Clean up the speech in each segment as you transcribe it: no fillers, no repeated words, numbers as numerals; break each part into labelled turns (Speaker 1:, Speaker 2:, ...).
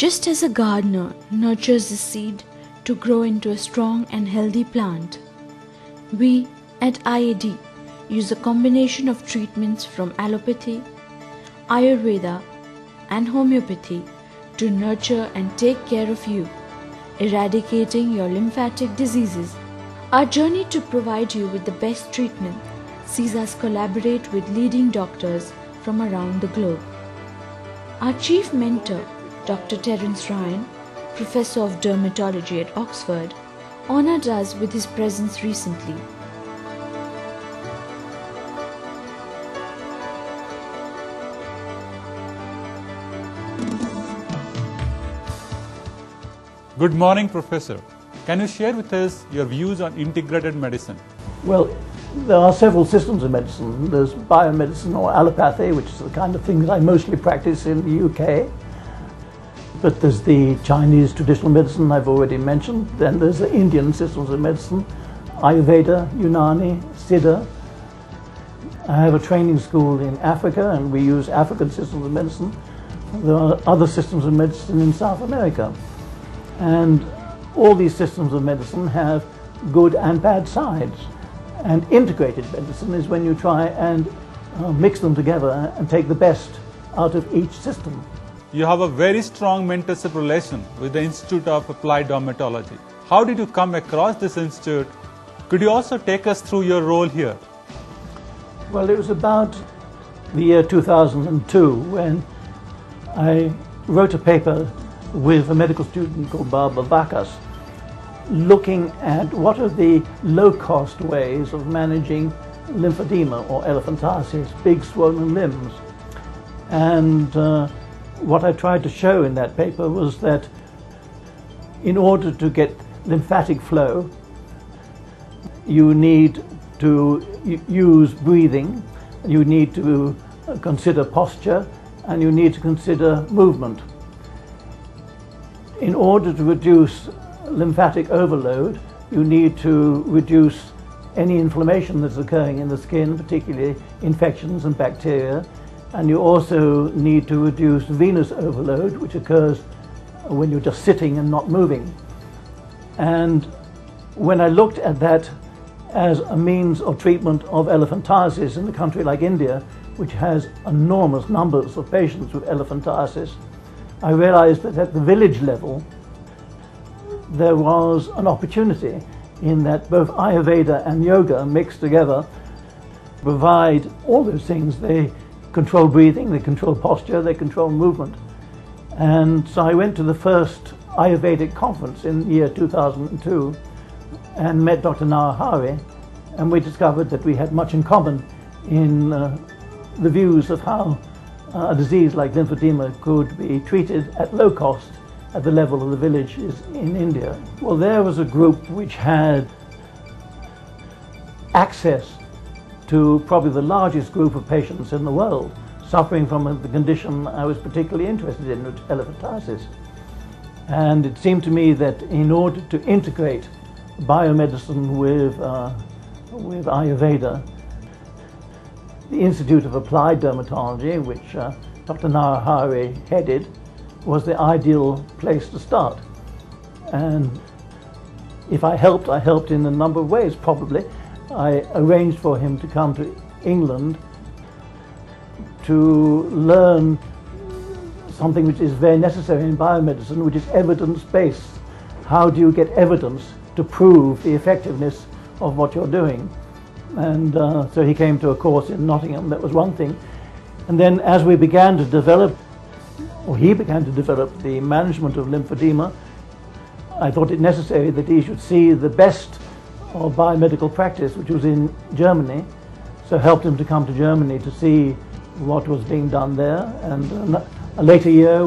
Speaker 1: Just as a gardener nurtures the seed to grow into a strong and healthy plant, we at IAD use a combination of treatments from allopathy, Ayurveda, and homeopathy to nurture and take care of you, eradicating your lymphatic diseases. Our journey to provide you with the best treatment sees us collaborate with leading doctors from around the globe. Our chief mentor, Dr. Prof Ryan, Professor of Dermatology at Oxford, honored us with his presence recently.
Speaker 2: Good morning, Professor. Can you share with us your views on integrated medicine?
Speaker 3: Well, there are several systems of medicine. There's biomedicine or allopathy, which is the kind of thing that I mostly practice in the UK. But there's the Chinese traditional medicine I've already mentioned. Then there's the Indian systems of medicine, Ayurveda, Unani, Siddha. I have a training school in Africa and we use African systems of medicine. There are other systems of medicine in South America. And all these systems of medicine have good and bad sides. And integrated medicine is when you try and mix them together and take the best out of each system.
Speaker 2: You have a very strong mentorship relation with the Institute of Applied Dermatology. How did you come across this institute? Could you also take us through your role here?
Speaker 3: Well, it was about the year 2002 when I wrote a paper with a medical student called Barbara Bacchus, looking at what are the low-cost ways of managing lymphedema or elephantiasis, big swollen limbs. And what I tried to show in that paper was that in order to get lymphatic flow, you need to use breathing, you need to consider posture, and you need to consider movement. In order to reduce lymphatic overload, you need to reduce any inflammation that's occurring in the skin, particularly infections and bacteria. And you also need to reduce venous overload, which occurs when you're just sitting and not moving. And when I looked at that as a means of treatment of elephantiasis in a country like India, which has enormous numbers of patients with elephantiasis, I realized that at the village level, there was an opportunity in that both Ayurveda and yoga mixed together provide all those things. They control breathing, they control posture, they control movement. And so I went to the first Ayurvedic conference in the year 2002 and met Dr. Narahari, and we discovered that we had much in common in the views of how a disease like lymphedema could be treated at low cost at the level of the villages in India. Well, there was a group which had access to probably the largest group of patients in the world suffering from the condition I was particularly interested in, which is elephantiasis. And it seemed to me that in order to integrate biomedicine with Ayurveda, the Institute of Applied Dermatology, which Dr. Narahari headed, was the ideal place to start. And if I helped in a number of ways, probably. I arranged for him to come to England to learn something which is very necessary in biomedicine, which is evidence-based. How do you get evidence to prove the effectiveness of what you're doing? And so he came to a course in Nottingham. That was one thing. And then as we began to develop, or he began to develop the management of lymphedema, I thought it necessary that he should see the best of biomedical practice, which was in Germany. So helped him to come to Germany to see what was being done there. And a later year,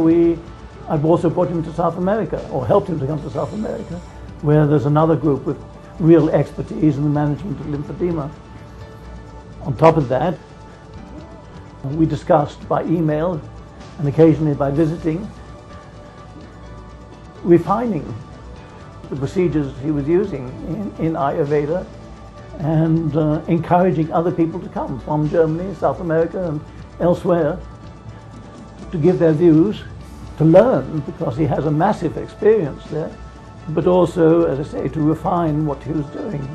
Speaker 3: I've also brought him to South America, or helped him to come to South America, where there's another group with real expertise in the management of lymphedema. On top of that, we discussed by email and occasionally by visiting, refining the procedures he was using in Ayurveda and encouraging other people to come from Germany, South America and elsewhere to give their views to learn, because he has a massive experience there, but also, as I say, to refine what he was doing.